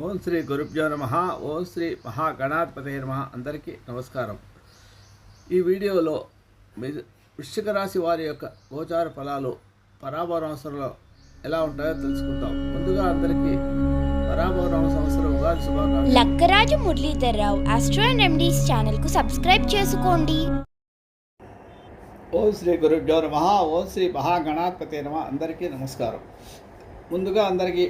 ఓం శ్రీ గురుభ్యో నమ. ఓం శ్రీ మహాగణాధిపతే నమ. అందరికీ నమస్కారం. ఈ వీడియోలో వృశ్చిక రాశి వారి యొక్క గోచార ఫలాలు పరాభవ సంవత్సరంలో ఎలా ఉంటాయో తెలుసుకుందాం. ముందుగా అందరికీ పరాభవ సంవత్సరం ఉగాది శుభాకాంక్షలు. Lakkaraju Muralidhar Rao astro and remedies ఛానల్కు సబ్స్క్రైబ్ చేసుకోండి. ఓం శ్రీ గురుభ్యో నమ. ఓం శ్రీ మహాగణాధిపతే నమ. అందరికీ నమస్కారం. ముందుగా అందరికీ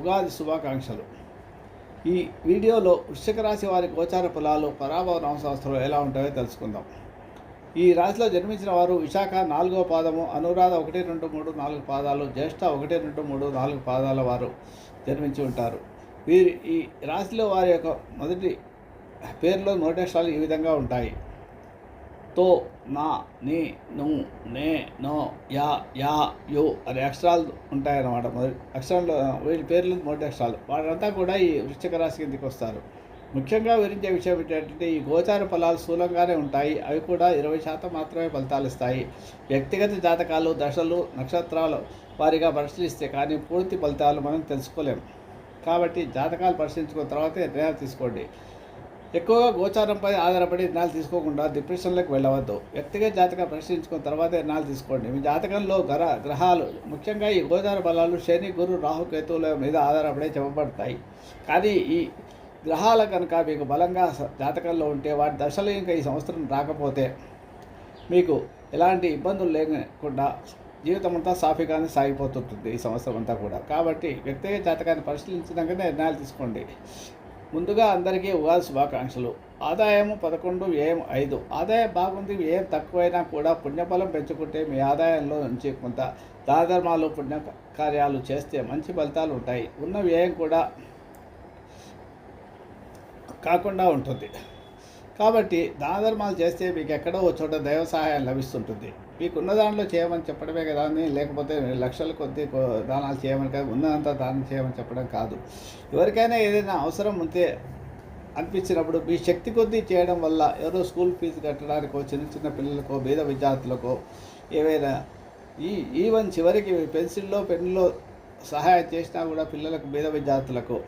ఉగాది శుభాకాంక్షలు. ఈ వీడియోలో వృశ్చిక రాశి వారి గోచార ఫలాలు పరాభవ సంవత్సరంలో ఎలా ఉంటాయో తెలుసుకుందాం. ఈ రాశిలో జన్మించిన వారు విశాఖ 4వ పాదము, అనురాధ 1, 2, 3, 4 పాదాలు, జ్యేష్ఠ 1, 2, 3, 4 పాదాల వారు జన్మించి ఉంటారు. వీరి ఈ రాశిలో వారి యొక్క మొదటి పేరులో నోటేషాలు ఈ విధంగా ఉంటాయి: తో, నా, నీ, ను, నే, నో, యా, యా, యు అనే అక్షరాలు ఉంటాయన్నమాట. మొదటి అక్షరాలు వీళ్ళ పేర్లు మొదటి అక్షరాలు. వారంతా కూడా ఈ వృశ్చిక రాశి కిందకి వస్తారు. ముఖ్యంగా వివరించే విషయం ఏంటంటే ఈ గోచార ఫలాలు స్థూలంగానే ఉంటాయి. అవి కూడా 20% మాత్రమే ఫలితాలు ఇస్తాయి. వ్యక్తిగత జాతకాలు, దశలు, నక్షత్రాలు వారిగా పరిశీలిస్తే కానీ పూర్తి ఫలితాలు మనం తెలుసుకోలేము. కాబట్టి జాతకాలు పరిశీలించుకున్న తర్వాతే నిర్ణయాలు తీసుకోండి. ఎక్కువగా గోచారంపై ఆధారపడి నిర్ణయాలు తీసుకోకుండా డిప్రెషన్లోకి వెళ్ళవద్దు. వ్యక్తిగత జాతకం పరిశీలించుకున్న తర్వాత నిర్ణయాలు తీసుకోండి. మీ జాతకంలో గ్రహాలు, ముఖ్యంగా ఈ గోచార బలాలు శని, గురు, రాహు, కేతువుల మీద ఆధారపడి చెప్పబడతాయి. కానీ ఈ గ్రహాల కనుక మీకు బలంగా జాతకంలో ఉంటే వాటి దశలు ఇంకా ఈ సంవత్సరం రాకపోతే మీకు ఎలాంటి ఇబ్బందులు లేకుండా జీవితం అంతా సాఫీగానే సాగిపోతుంటుంది ఈ సంవత్సరం అంతా కూడా. కాబట్టి వ్యక్తిగత జాతకాన్ని పరిశీలించినాకనే నిర్ణయాలు తీసుకోండి. ముందుగా అందరికీ ఉగాది శుభాకాంక్షలు. ఆదాయము 11, వ్యయం 5. ఆదాయం బాగుంది, వ్యయం తక్కువైనా కూడా పుణ్యఫలం పెంచుకుంటే మీ ఆదాయంలో నుంచి కొంత దానధర్మాలు, పుణ్య కార్యాలు చేస్తే మంచి ఫలితాలు ఉంటాయి. ఉన్న వ్యయం కూడా కాకుండా ఉంటుంది. కాబట్టి దానధర్మాలు చేస్తే మీకు ఎక్కడో ఒక చోట దైవ సహాయం లభిస్తుంటుంది. మీకు ఉన్న దానిలో చేయమని చెప్పడమే కదా, లేకపోతే లక్షల కొద్ది దానాలు చేయమని కాదు, ఉన్నదంతా దానం చేయమని చెప్పడం కాదు. ఎవరికైనా ఏదైనా అవసరం ఉంటే అనిపించినప్పుడు మీ శక్తి కొద్దీ చేయడం వల్ల ఎవరో స్కూల్ ఫీజు కట్టడానికో, చిన్న చిన్న పిల్లలకో, పేద విద్యార్థులకో, ఏవైనా ఈవెన్ చివరికి పెన్సిల్లో, పెన్నులో సహాయం చేసినా కూడా పిల్లలకు, పేద విద్యార్థులకు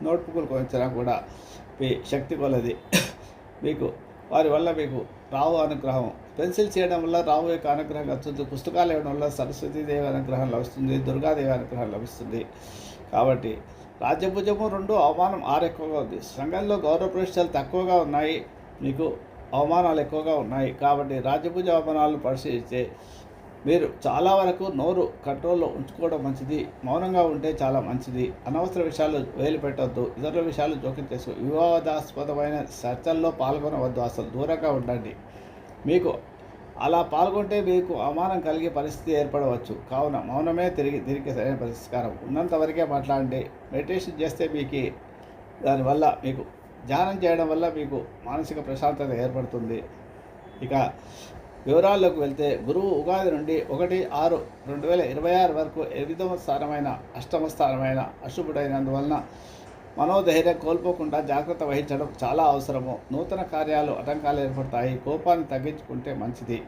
నోట్బుక్లు కొనిచ్చినా కూడా మీ శక్తి కొలది మీకు వారి వల్ల మీకు రాహు అనుగ్రహం, పెన్సిల్ చేయడం వల్ల రాహు యొక్క అనుగ్రహం వస్తుంది. పుస్తకాలు ఇవ్వడం వల్ల సరస్వతీదేవి అనుగ్రహం లభిస్తుంది, దుర్గాదేవి అనుగ్రహం లభిస్తుంది. కాబట్టి రాజ్యభుజము 2, అవమానం 6 ఎక్కువగా ఉంది. సంఘంలో గౌరవ ప్రతిష్టలు తక్కువగా ఉన్నాయి, మీకు అవమానాలు ఎక్కువగా ఉన్నాయి. కాబట్టి రాజ్యభుజ అవమానాలు పరిశీలిస్తే మీరు చాలా వరకు నోరు కంట్రోల్లో ఉంచుకోవడం మంచిది. మౌనంగా ఉంటే చాలా మంచిది. అనవసర విషయాలు వేలు పెట్టవద్దు. ఇతరుల విషయాలు జోక్యం చేసుకో. వివాదాస్పదమైన చర్చల్లో పాల్గొనవద్దు. అసలు దూరంగా ఉండండి. మీకు అలా పాల్గొంటే మీకు అవమానం కలిగే పరిస్థితి ఏర్పడవచ్చు. కావున మౌనమే తిరిగి సరైన పరిష్కారం. ఉన్నంతవరకే మాట్లాడండి. మెడిటేషన్ చేస్తే మీకు దానివల్ల మీకు ధ్యానం చేయడం వల్ల మీకు మానసిక ప్రశాంతత ఏర్పడుతుంది. ఇక వివరాల్లోకి వెళ్తే, గురువు ఉగాది నుండి 1/6/2026 వరకు 8వ స్థానమైన, అష్టమ స్థానమైన అశుభుడైనందువలన మనోధైర్యం కోల్పోకుండా జాగ్రత్త వహించడం చాలా అవసరము. నూతన కార్యాలు ఆటంకాలు ఏర్పడతాయి. కోపాన్ని తగ్గించుకుంటే మంచిది.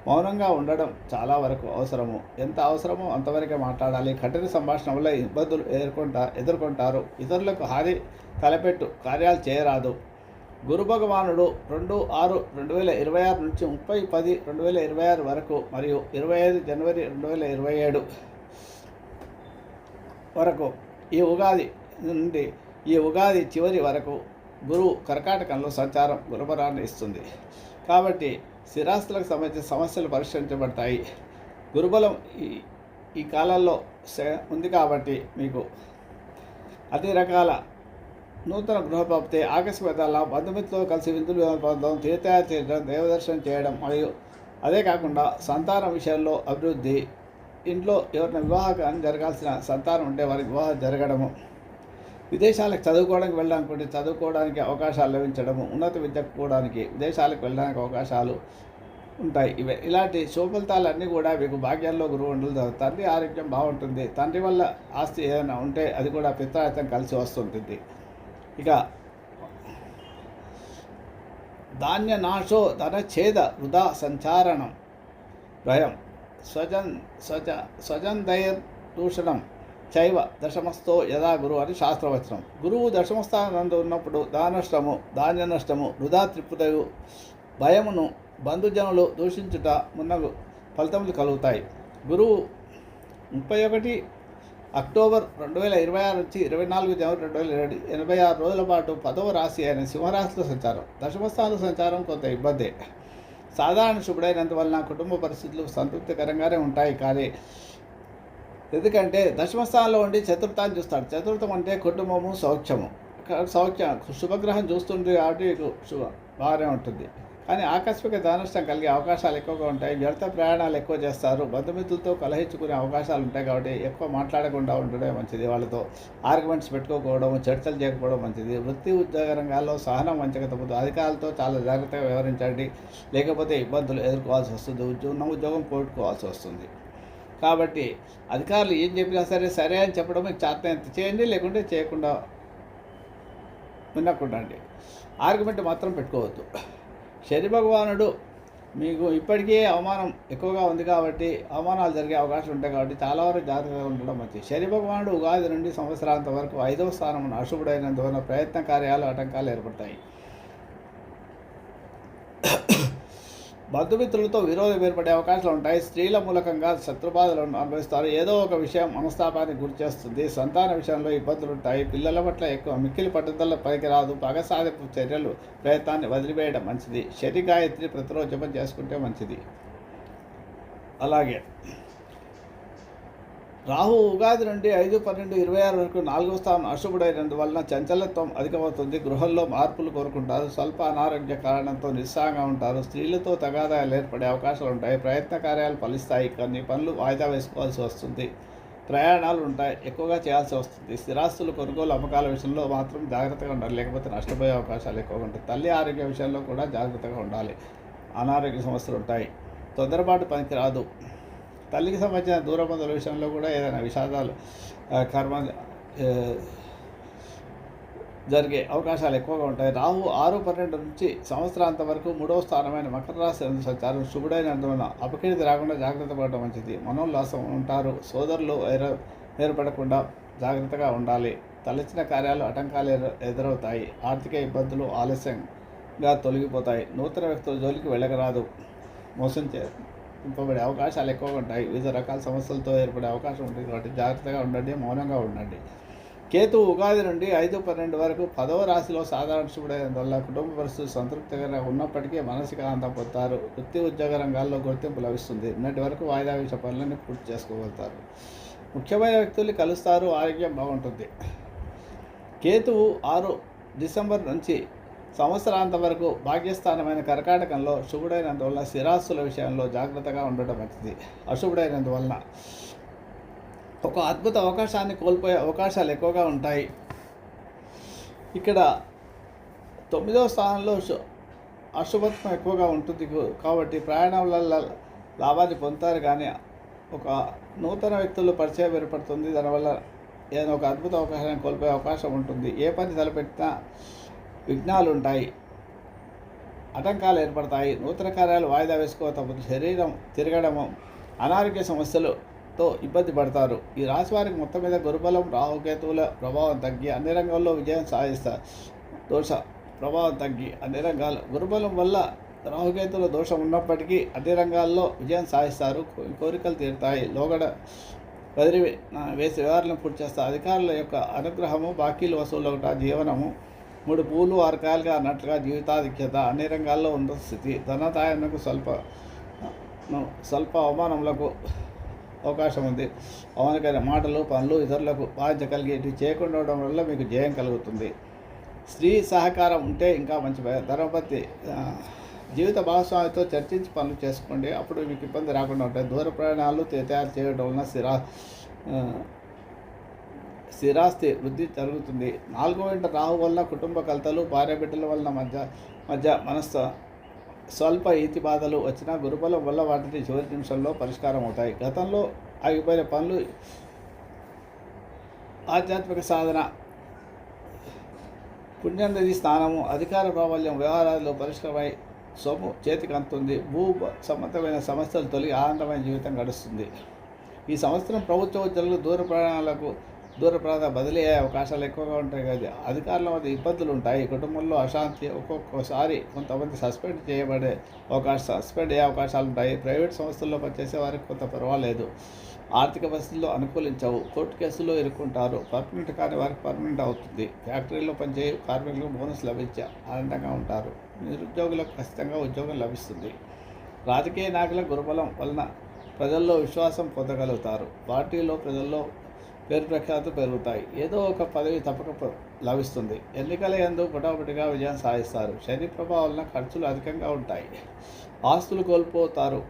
మౌనంగా ఉండడం చాలా వరకు అవసరము. ఎంత అవసరమో అంతవరకే మాట్లాడాలి. కఠిన సంభాషణ వల్ల ఇబ్బందులు ఎదుర్కొంటారు. ఇతరులకు హాని తలపెట్టు కార్యాలు చేయరాదు. గురు భగవానుడు 2/6/2026 నుంచి 30/10/2026 వరకు మరియు 25 జనవరి 2027 వరకు ఈ ఉగాది చివరి వరకు గురువు కర్కాటకంలో సంచారం గురుబలాన్ని ఇస్తుంది. కాబట్టి స్థిరాస్తులకు సంబంధించిన సమస్యలు పరిష్కరించబడతాయి. గురుబలం ఈ కాలంలో ఉంది. కాబట్టి మీకు అన్ని రకాల నూతన గృహప్రాప్తి, ఆకస్మిక బంధుమిత్రులతో కలిసి విందులు పొందడం, తీర్థయాత్ర చేయడం, దేవదర్శనం చేయడం, మరియు అదే కాకుండా సంతానం విషయంలో అభివృద్ధి, ఇంట్లో ఎవరైనా వివాహం జరగాల్సిన సంతానం ఉంటే వారికి వివాహం జరగడము, విదేశాలకు చదువుకోవడానికి వెళ్ళడానికి చదువుకోవడానికి అవకాశాలు లభించడము, ఉన్నత విద్యకు పోవడానికి విదేశాలకు వెళ్ళడానికి అవకాశాలు ఉంటాయి. ఇలాంటి శుభఫలితాలన్నీ కూడా మీకు భాగ్యాల్లో గురువు ఉండదు. తండ్రి ఆరోగ్యం బాగుంటుంది. తండ్రి వల్ల ఆస్తి ఏదైనా ఉంటే అది కూడా పిత్రాయితం కలిసి వస్తుంటుంది. ఇక ధాన్య నాశో ధనఛేద వృధా సంచారణం భయం స్వజన్ దూషణం చైవ దశమస్థో యథా గురువు అని శాస్త్రవచనం. గురువు దశమస్థానందు ఉన్నప్పుడు ధానష్టము, ధాన్య నష్టము, వృధా త్రిప్పుదయు, భయమును, బంధుజనులు దూషించుట మున్నగు ఫలితములు కలుగుతాయి. గురువు 31 అక్టోబర్ 2026 నుంచి 24 జనవరి 2086 రోజుల పాటు 10వ రాశి అయిన సింహరాశిలో సంచారం. దశమస్థానంలో సంచారం కొంత ఇబ్బందే. సాధారణ శుభుడైనందువలన కుటుంబ పరిస్థితులు సంతృప్తికరంగానే ఉంటాయి. కానీ ఎందుకంటే దశమస్థానంలో ఉండి చతుర్థాన్ని చూస్తాడు. చతుర్థం అంటే కుటుంబము, సౌఖ్యము. శుభగ్రహం చూస్తుంటే కాబట్టి బాగానే ఉంటుంది. కానీ ఆకస్మిక ధననష్టం కలిగే అవకాశాలు ఎక్కువగా ఉంటాయి. వ్యర్థ ప్రయాణాలు ఎక్కువ చేస్తారు. బంధుమిత్రులతో కలహించుకునే అవకాశాలు ఉంటాయి. కాబట్టి ఎక్కువ మాట్లాడకుండా ఉండడమే మంచిది. వాళ్ళతో ఆర్గ్యుమెంట్స్ పెట్టుకోకపోవడం, చర్చలు చేయకపోవడం మంచిది. వృత్తి ఉద్యోగ రంగాల్లో సహనం వంచక తప్పదు. అధికారులతో చాలా జాగ్రత్తగా వ్యవహరించండి, లేకపోతే ఇబ్బందులు ఎదుర్కోవాల్సి వస్తుంది. ఉద్యోగం పోగొట్టుకోవాల్సి వస్తుంది. కాబట్టి అధికారులు ఏం చెప్పినా సరే అని చెప్పడం మీకు చేతనైనంత చేయండి, లేకుంటే చేయకుండా వినకుండండి. ఆర్గ్యుమెంట్ మాత్రం పెట్టుకోవద్దు. శని భగవానుడు మీకు ఇప్పటికే అవమానం ఎక్కువగా ఉంది కాబట్టి అవమానాలు జరిగే అవకాశం ఉంటాయి. కాబట్టి చాలా వరకు జాగ్రత్తగా ఉండడం మంచిది. శని భగవానుడు ఉగాది నుండి సంవత్సరాంత వరకు 5వ స్థానం అశుభుడైనందువలన ప్రయత్న కార్యాలు ఆటంకాలు ఏర్పడతాయి. బంధుమిత్రులతో విరోధం ఏర్పడే అవకాశాలు ఉంటాయి. స్త్రీల మూలకంగా శత్రుబాధలను అనుభవిస్తారు. ఏదో ఒక విషయం మనస్తాపానికి గురి చేస్తుంది. సంతాన విషయంలో ఇబ్బందులు ఉంటాయి. పిల్లల పట్ల ఎక్కువ మిక్కిలి పట్టుదల పైకి రాదు. పగ సాధింపు చర్యలు ప్రయత్నాన్ని వదిలివేయడం మంచిది. శని గాయత్రి ప్రతిరోజు జపం చేసుకుంటే మంచిది. అలాగే రాహు ఉగాది నుండి 5-12-26 వరకు 4వ స్థానం అశుభుడైనందువలన చంచలత్వం అధికమవుతుంది. గృహంలో మార్పులు కోరుకుంటారు. స్వల్ప అనారోగ్య కారణంతో నిస్సాంగా ఉంటారు. స్త్రీలతో తగాదాలు ఏర్పడే అవకాశాలు ఉంటాయి. ప్రయత్న కార్యాలు ఫలిస్తాయి. కొన్ని పనులు వాయిదా వేసుకోవాల్సి వస్తుంది. ప్రయాణాలు ఉంటాయి, ఎక్కువగా చేయాల్సి వస్తుంది. స్థిరాస్తులు కొనుగోలు అమ్మకాల విషయంలో మాత్రం జాగ్రత్తగా ఉండాలి, లేకపోతే నష్టపోయే అవకాశాలు ఎక్కువగా ఉంటాయి. తల్లి ఆరోగ్య విషయంలో కూడా జాగ్రత్తగా ఉండాలి. అనారోగ్య సమస్యలు ఉంటాయి. తొందరపాటు పనికి రాదు. తల్లికి సంబంధించిన దూరబంధువుల విషయంలో కూడా ఏదైనా విషాదాలు కర్మ జరిగే అవకాశాలు ఎక్కువగా ఉంటాయి. రాహు 6-12 నుంచి సంవత్సరాంత వరకు 3వ స్థానమైన మకర రాశి సంచారం శుభుడైనందువలన అపకీర్తి రాకుండా జాగ్రత్త పడడం మంచిది. మనోల్లాసం ఉంటారు. సోదరులు ఏర్పడకుండా జాగ్రత్తగా ఉండాలి. తలచిన కార్యాలు ఆటంకాలు ఎదురవుతాయి. ఆర్థిక ఇబ్బందులు ఆలస్యంగా తొలగిపోతాయి. నూతన వ్యక్తుల జోలికి వెళ్ళకరాదు. మోసం ఇంపబడే అవకాశాలు ఎక్కువగా ఉంటాయి. వివిధ రకాల సమస్యలతో ఏర్పడే అవకాశం ఉంటుంది. కాబట్టి జాగ్రత్తగా ఉండండి, మౌనంగా ఉండండి. కేతు ఉగాది నుండి 5-12 వరకు 10వ రాశిలో సాధారణ శుభుడైనందువల్ల కుటుంబ పరిస్థితులు సంతృప్తిగా ఉన్నప్పటికీ మానసిక ఆనందం పొందుతారు. వృత్తి ఉద్యోగ రంగాల్లో గుర్తింపు లభిస్తుంది. నిన్నటి వరకు వాయిదా వేసే పనులను పూర్తి చేసుకోగలుగుతారు. ముఖ్యమైన వ్యక్తుల్ని కలుస్తారు. ఆరోగ్యం బాగుంటుంది. కేతువు 6 డిసెంబర్ నుంచి సంవత్సరాంత వరకు భాగ్యస్థానమైన కర్కాటకంలో శుభుడైనందువలన స్థిరాస్తుల విషయంలో జాగ్రత్తగా ఉండడం మంచిది. అశుభుడైనందువలన ఒక అద్భుత అవకాశాన్ని కోల్పోయే అవకాశాలు ఎక్కువగా ఉంటాయి. ఇక్కడ 9వ స్థానంలో అశుభత్వం ఎక్కువగా ఉంటుంది. కాబట్టి ప్రయాణాల లాభాన్ని పొందుతారు. కానీ ఒక నూతన వ్యక్తులు పరిచయం ఏర్పడుతుంది. దానివల్ల ఏదైనా ఒక అద్భుత అవకాశాన్ని కోల్పోయే అవకాశం ఉంటుంది. ఏ పని తలపెట్టినా విఘ్నాలు ఉంటాయి, ఆటంకాలు ఏర్పడతాయి. నూతన కార్యాలు వాయిదా వేసుకో తప్పదు. శరీరం తిరగడము, అనారోగ్య సమస్యలతో ఇబ్బంది పడతారు. ఈ రాశి వారికి మొత్తం మీద గురుబలం, రాహుకేతువుల ప్రభావం తగ్గి అన్ని రంగాల్లో విజయం సాధిస్తారు. దోష ప్రభావం తగ్గి అన్ని రంగాల్లో గురుబలం వల్ల రాహుకేతువుల దోషం ఉన్నప్పటికీ అన్ని రంగాల్లో విజయం సాధిస్తారు. కోరికలు తీరుతాయి. లోగడ వదిలి వేసి వ్యవహారాలను పూర్తి చేస్తారు. అధికారుల యొక్క అనుగ్రహము, బాకీలు వసూలు, జీవనము 3 పూలు 6 కాయలుగా అన్నట్లుగా జీవితాధిక్యత, అన్ని రంగాల్లో ఉన్న స్థితి, ధనదాయనకు స్వల్ప అవమానములకు అవకాశం ఉంది. అవమానకర మాటలు, పనులు ఇతరులకు బాధ్యత కలిగేటి చేయకుండా ఉండడం వల్ల మీకు జయం కలుగుతుంది. స్త్రీ సహకారం ఉంటే ఇంకా మంచి. ధనపతి జీవిత భాగస్వామితో చర్చించి పనులు చేసుకోండి. అప్పుడు మీకు ఇబ్బంది రాకుండా ఉంటాయి. దూర ప్రయాణాలు తయారు చేయడం వలన స్థిరాస్తి వృద్ధి జరుగుతుంది. 4వ ఇంట రాహు వల్ల కుటుంబ కలతలు, భార్య బిడ్డల వలన మధ్య స్వల్ప ఈతి బాధలు వచ్చినా గురుబలం వల్ల వాటిని చివరి నిమిషంలో పరిష్కారం అవుతాయి. గతంలో ఆగిపోయిన పనులు, ఆధ్యాత్మిక సాధన, పుణ్యనది స్నానము, అధికార ప్రాబల్యం వ్యవహారాల్లో పరిష్కారమై సొమ్ము చేతికి అందుతుంది. భూ సంబంధమైన సమస్యలు తొలగి ఆనందమైన జీవితం గడుస్తుంది. ఈ సంవత్సరం ప్రభుత్వ ఉద్యోగులు దూర ప్రయాణాలకు దూర ప్రాంత బదిలీ అయ్యే అవకాశాలు ఎక్కువగా ఉంటాయి కదా. అధికారుల మధ్య ఇబ్బందులు ఉంటాయి. కుటుంబంలో అశాంతి, ఒక్కొక్కసారి కొంతమంది సస్పెండ్ అయ్యే అవకాశాలు ఉంటాయి. ప్రైవేట్ సంస్థల్లో పనిచేసే వారికి కొంత పర్వాలేదు. ఆర్థిక పరిస్థితుల్లో అనుకూలించవు. కోర్టు కేసుల్లో ఇరుక్కుంటారు. పర్మనెంట్ కాని వారికి పర్మనెంట్ అవుతుంది. ఫ్యాక్టరీలో పనిచేయే కార్మికులకు బోనస్ లభించే ఆనందంగా ఉంటారు. నిరుద్యోగులకు ఖచ్చితంగా ఉద్యోగం లభిస్తుంది. రాజకీయ నాయకుల గురుబలం వలన ప్రజల్లో విశ్వాసం పొందగలుగుతారు. పార్టీలో ప్రజల్లో పేరు ప్రఖ్యాతులు పెరుగుతాయి. ఏదో ఒక పదవి తప్పక లభిస్తుంది. ఎన్నికల యందు పొటాపొటిగా విజయం సాధిస్తారు. శని ప్రభావం వలన ఖర్చులు అధికంగా ఉంటాయి. ఆస్తులు కోల్పోతారు.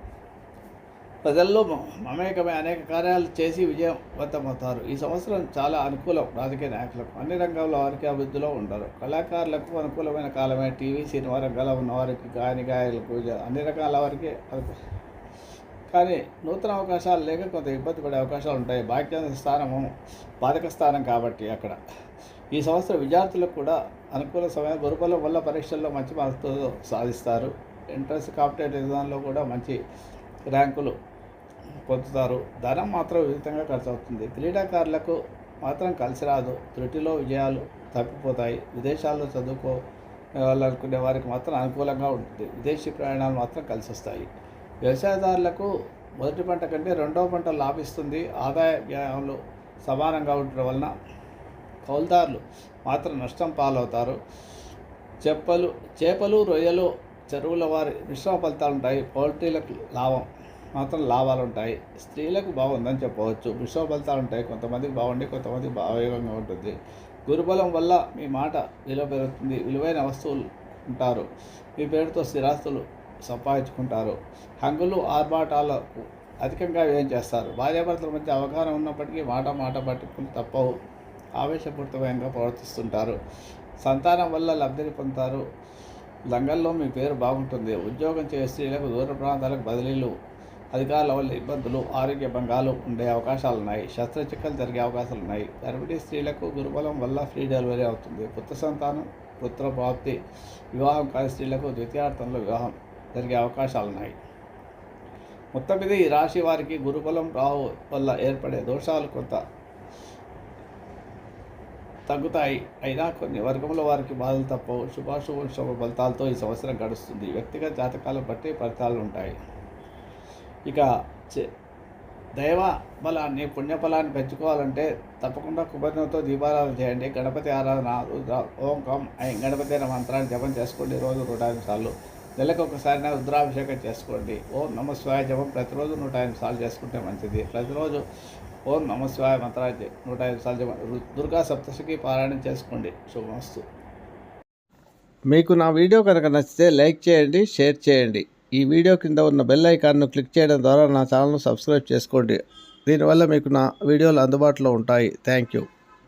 ప్రజల్లో మమేకమై అనేక కార్యాలు చేసి విజయవంతమవుతారు. ఈ సంవత్సరం చాలా అనుకూలం. రాజకీయ నాయకులకు అన్ని రంగాల్లో వారికి అభివృద్ధిలో ఉండరు. కళాకారులకు అనుకూలమైన కాలమే. టీవీ సినిమా రంగాల్లో ఉన్నవారికి, గాయకులకు, అన్ని రకాల వారికి కానీ నూతన అవకాశాలు లేక కొంత ఇబ్బంది పడే అవకాశాలు ఉంటాయి. భాగ్య స్థానము బాధక స్థానం కాబట్టి అక్కడ ఈ సంవత్సరం విద్యార్థులకు కూడా అనుకూల సమయం. గురుబలం వల్ల పరీక్షల్లో మంచి మార్కులు సాధిస్తారు. ఎంట్రన్స్ కాంపిటేటివ్ ఎగ్జామ్లో కూడా మంచి ర్యాంకులు పొందుతారు. ధనం మాత్రం విపరీతంగా ఖర్చు అవుతుంది. క్రీడాకారులకు మాత్రం కలిసి రాదు. త్రుటిలో విజయాలు తప్పిపోతాయి. విదేశాల్లో చదువుకోవాలనుకునే వారికి మాత్రం అనుకూలంగా ఉంటుంది. విదేశీ ప్రయాణాలు మాత్రం కలిసి వస్తాయి. వ్యవసాయదారులకు మొదటి పంట కంటే రెండవ పంట లాభిస్తుంది. ఆదాయ వ్యయాలు సమానంగా ఉండటం వలన కౌలుదారులు మాత్రం నష్టం పాలవుతారు. చేపలు, రొయ్యలు, చెరువుల వారి మిశ్రమ ఫలితాలు ఉంటాయి. పౌల్ట్రీలకు లాభాలు ఉంటాయి. స్త్రీలకు బాగుందని చెప్పవచ్చు. మిశ్రమ ఫలితాలు ఉంటాయి. కొంతమందికి బాగుండి కొంతమందికి భావయోగంగా ఉంటుంది. గురుబలం వల్ల మీ మాట విలువ పెరుగుతుంది. విలువైన వస్తువులు ఉంటారు. మీ పేరుతో స్థిరాస్తులు సంపాదించుకుంటారు. హంగులు, ఆర్భాటాలకు అధికంగా వ్యయం చేస్తారు. భార్యాభర్తల మధ్య అవగాహన ఉన్నప్పటికీ మాట పట్టుకుని తప్పవు. ఆవేశపూరితంగా ప్రవర్తిస్తుంటారు. సంతానం వల్ల లబ్ధిని పొందుతారు. లంగల్లో మీ పేరు బాగుంటుంది. ఉద్యోగం చేసే స్త్రీలకు దూర ప్రాంతాలకు బదిలీలు, అధికారుల వల్ల ఇబ్బందులు, ఆరోగ్య భంగాలు ఉండే అవకాశాలు ఉన్నాయి. శస్త్రచికిత్సలు జరిగే అవకాశాలు ఉన్నాయి. గర్భిణీ స్త్రీలకు గురుబలం వల్ల ఫ్రీ డెలివరీ అవుతుంది. పుత్ర ప్రాప్తి, వివాహం కాని స్త్రీలకు ద్వితీయార్థంలో వివాహం జరిగే అవకాశాలు ఉన్నాయి. మొత్తం మీద ఈ రాశి వారికి గురుబలం రాహు వల్ల ఏర్పడే దోషాలు కొంత తగ్గుతాయి. అయినా కొన్ని వర్గంలో వారికి బాధలు తప్పవు. శుభ ఫలితాలతో ఈ సంవత్సరం గడుస్తుంది. వ్యక్తిగత జాతకాలను బట్టి ఫలితాలు ఉంటాయి. ఇక దైవ బలాన్ని, పుణ్యఫలాన్ని పెంచుకోవాలంటే తప్పకుండా కుబేరునితో దీపారాధన చేయండి. గణపతి ఆరాధన, ఓం కం ఐం గణపతి అనే మంత్రాన్ని జపం చేసుకోండి. రోజు 108 సార్లు. నెలకు ఒకసారి రుద్రాభిషేకం చేసుకోండి. ఓం నమ శివాయ జపం ప్రతిరోజు 108 సార్లు చేసుకుంటే మంచిది. ప్రతిరోజు ఓం నమ శివాయ మంత్రాన్ని 105 సార్లు జపం. దుర్గా సప్తశికి పారాయణం చేసుకోండి. శుభమస్తు. మీకు నా వీడియో కనుక నచ్చితే లైక్ చేయండి, షేర్ చేయండి. ఈ వీడియో కింద ఉన్న బెల్ ఐకాన్ను క్లిక్ చేయడం ద్వారా నా ఛానల్ను సబ్స్క్రైబ్ చేసుకోండి. దీనివల్ల మీకు నా వీడియోలు అందుబాటులో ఉంటాయి. Thank you.